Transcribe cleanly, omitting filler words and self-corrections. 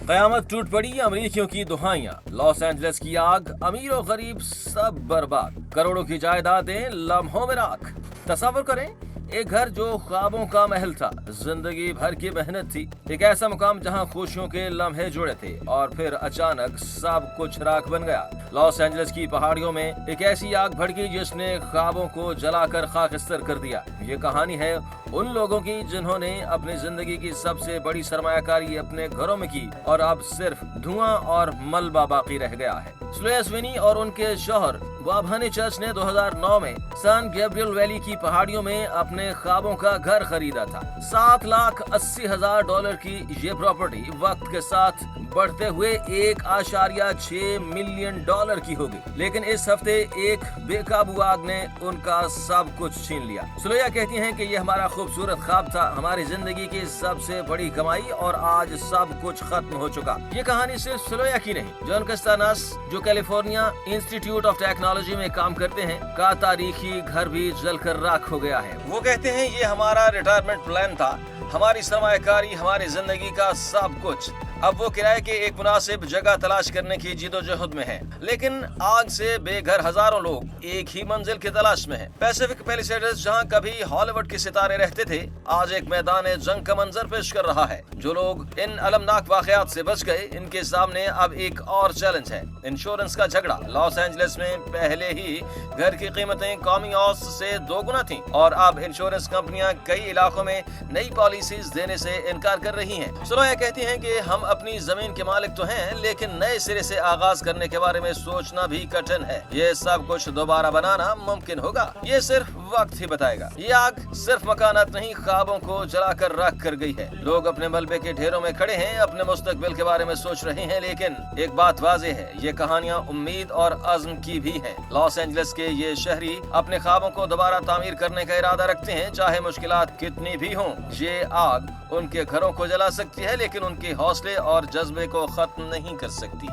कयामत टूट पड़ी, अमरीकियों की दुहाइयां। लॉस एंजलिस की आग, अमीर और गरीब सब बर्बाद, करोड़ों की जायदादें लम्हों में राख। तसव्वुर करें, एक घर जो ख्वाबों का महल था, जिंदगी भर की मेहनत थी, एक ऐसा मुकाम जहां खुशियों के लम्हे जुड़े थे और फिर अचानक सब कुछ राख बन गया। लॉस एंजलिस की पहाड़ियों में एक ऐसी आग भड़की जिसने ख्वाबों को जलाकर खाकिस्तर कर दिया। ये कहानी है उन लोगों की जिन्होंने अपनी जिंदगी की सबसे बड़ी सरमायाकारी अपने घरों में की और अब सिर्फ धुआं और मलबा बाकी रह गया है। स्लोया स्विनी और उनके शौहर वाभानी चर्च ने 2009 में सान गैब्रियल वैली की पहाड़ियों में अपने ख्वाबों का घर खरीदा था। $7,80,000 की ये प्रॉपर्टी वक्त के साथ बढ़ते हुए $1.6 मिलियन की हो गई। लेकिन इस हफ्ते एक बेकाबू आग ने उनका सब कुछ छीन लिया। स्लोया कहती हैं कि ये हमारा खूबसूरत ख्वाब था, हमारी जिंदगी की सबसे बड़ी कमाई, और आज सब कुछ खत्म हो चुका। ये कहानी सिर्फ स्लोया की नहीं। जॉन कस्तानस, जो कैलिफोर्निया इंस्टीट्यूट ऑफ टेक्नोलॉजी में काम करते हैं, का तारीखी घर भी जलकर राख हो गया है। वो कहते हैं ये हमारा रिटायरमेंट प्लान था, हमारी सरमायाकारी, हमारी जिंदगी का सब कुछ। अब वो किराए की एक मुनासिब जगह तलाश करने की जिदोजहद में है, लेकिन आग से बेघर हजारों लोग एक ही मंजिल की तलाश में हैं। पैसिफिक पैलिसेड्स, जहां कभी हॉलीवुड के सितारे रहते थे, आज एक मैदान जंग का मंजर पेश कर रहा है। जो लोग इन अलमनाक वाकयात से बच गए, इनके सामने अब एक और चैलेंज है, इंश्योरेंस का झगड़ा। लॉस एंजलिस में पहले ही घर की कीमतें कौमी औसत से 2 गुना थी और अब इंश्योरेंस कंपनियां कई इलाकों में नई पॉलिसीज देने से इनकार कर रही हैं। स्लोया कहती हैं कि हम अपनी जमीन के मालिक तो हैं, लेकिन नए सिरे से आगाज करने के बारे में सोचना भी कठिन है। ये सब कुछ दोबारा बनाना मुमकिन होगा, ये सिर्फ वक्त ही बताएगा। ये आग सिर्फ मकानात नहीं, ख्वाबों को जलाकर राख कर गई है। लोग अपने मलबे के ढेरों में खड़े हैं, अपने मुस्तकबिल के बारे में सोच रहे हैं, लेकिन एक बात वाज़ेह है, ये कहानियां उम्मीद और अज़्म की भी है। लॉस एंजलिस के ये शहरी अपने ख्वाबों को दोबारा तामीर करने का इरादा रखते हैं, चाहे मुश्किलात कितनी भी हों। ये आग उनके घरों को जला सकती है, लेकिन उनके हौसले और जज्बे को खत्म नहीं कर सकती।